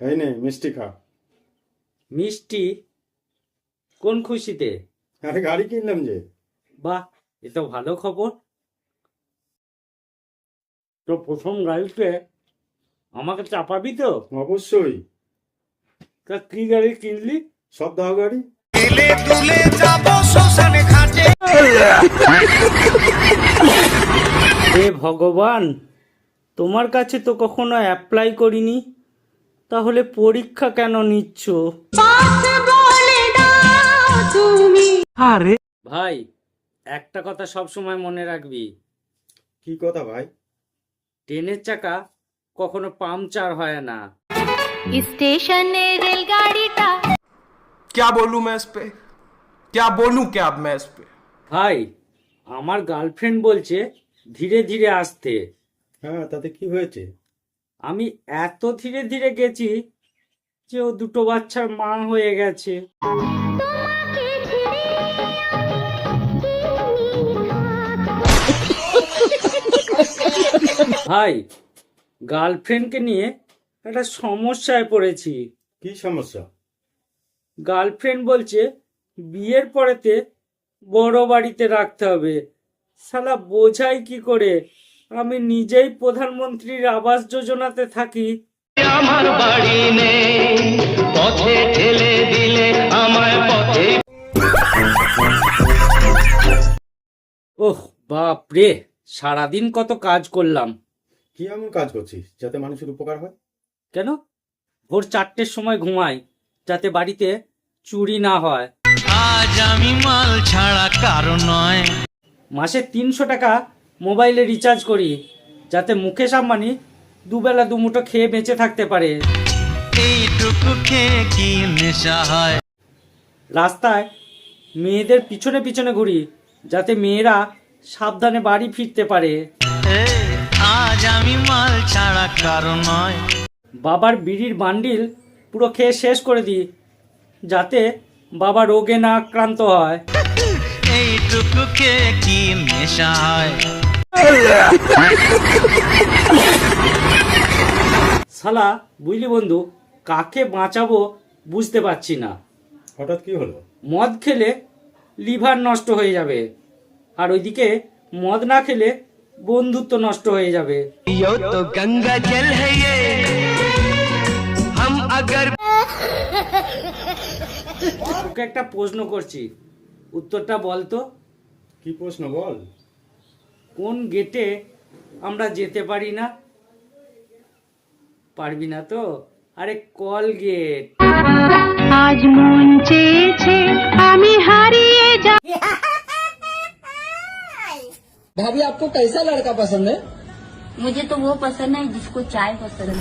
এই নে মিষ্টি খা। মিষ্টি? কোন খুশিতে? আরে গাড়ি কিনলাম যে। বাহ, এ তো ভালো খবর। তো প্রথম গাড়িতে আমাকে চাপাবি তো? অবশ্যই। তা কি গাড়ি কিনলি? সব দাও গাড়ি। হে ভগবান, তোমার কাছে তো কখনো অ্যাপ্লাই করিনি, তাহলে পরীক্ষা কেন নিচ্ছ? আরে ভাই, একটা কথা সব সময় মনে রাখবি, কি কথা ভাই? ট্রেনের চাকা কখনো পাংচার হয় না। স্টেশনে রেলগাড়িটা क्या बोलूं मैं इस पे, क्या बोलूं क्या अब मैं इस पे। ভাই, আমার গার্লফ্রেন্ড বলছে ধীরে ধীরে আসতে। হ্যাঁ, তাতে কি হয়েছে? আমি এত ধীরে ধীরে গেছি যে ও দুটো বাচ্চার মা হয়ে গেছে। ভাই, গার্লফ্রেন্ডকে নিয়ে একটা সমস্যায় পড়েছি। কি সমস্যা? গার্লফ্রেন্ড বলছে বিয়ের পরেতে বড় বাড়িতে রাখতে হবে। শালা বোঝাই কি করে আমি নিজেই প্রধানমন্ত্রীর আবাস যোজনাতে থাকি। আমার বাড়ি নেই, পথে ঠেলে দিলে আমায় পথে। ওহ বাপ রে, সারাদিন কত কাজ করলাম। কি এমন কাজ করছিস যাতে মানুষের উপকার হয়? কেন? ভোর 4টের সময় ঘুমাই যাতে বাড়িতে চুরি না হয়। আজ আমি মাল ছাড়া কারো নয়। মাসে 300 টাকা মোবাইলে রিচার্জ করি যাতে মুকেশ আম্বানি দুবেলা দুমুঠো খেয়ে বেঁচে থাকতে পারে। এইটুকু খেয়ে কি নেশা হয়। রাস্তায় মেয়েদের পিছনে পিছনে ঘুরি যাতে মেয়েরা সাবধানে বাড়ি ফিরতে পারে। আজ আমি মাল ছাড়া কারো নয়। বাবার বিড়ির বান্ডিল পুরো খেয়ে শেষ করে দিই যাতে বাবা রোগে না আক্রান্ত হয়। এইটুকু খেয়ে কি নেশা হয়। শালা বুঝলি বন্ধু, কাকে বাঁচাবো বুঝতে পারছি না। হঠাৎ কি হলো? মদ খেলে লিভার নষ্ট হয়ে যাবে, আর ওইদিকে মদ না খেলে বন্ধুত্ব নষ্ট হয়ে যাবে। यो तो गंगा जल है ये, हम अगर। তোকে একটা প্রশ্ন করছি, উত্তরটা বল তো। কি প্রশ্ন বল? কোন গেটে আমরা যেতে পারি না? পারবি না তো? আরে কল গেট। আজ মন চেয়েছে আমি হারিয়ে যা। भाभी आपको कैसा लड़का पसंद है? मुझे तो वो पसंद है जिसको चाय पसंद है।